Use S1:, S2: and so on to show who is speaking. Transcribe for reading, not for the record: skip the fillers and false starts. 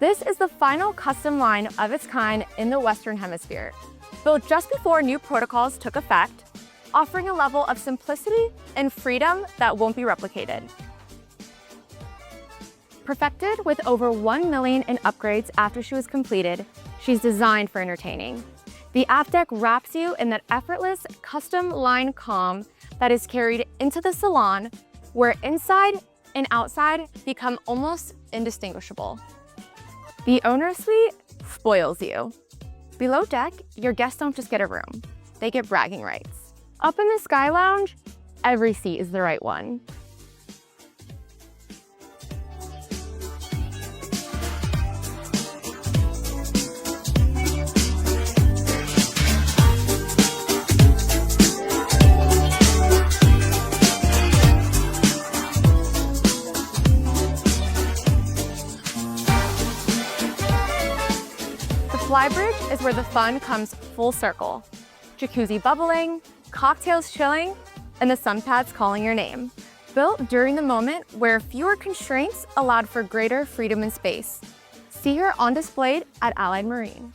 S1: This is the final custom line of its kind in the Western Hemisphere, built just before new protocols took effect, offering a level of simplicity and freedom that won't be replicated. Perfected with over 1 million in upgrades after she was completed, she's designed for entertaining. The aft deck wraps you in that effortless, custom line calm that is carried into the salon, where inside and outside become almost indistinguishable. The owner suite spoils you. Below deck, your guests don't just get a room, they get bragging rights. Up in the Sky Lounge, every seat is the right one. The Flybridge is where the fun comes full circle. Jacuzzi bubbling, cocktails chilling, and the sun pads calling your name. Built during the moment where fewer constraints allowed for greater freedom and space. See her on display at Allied Marine.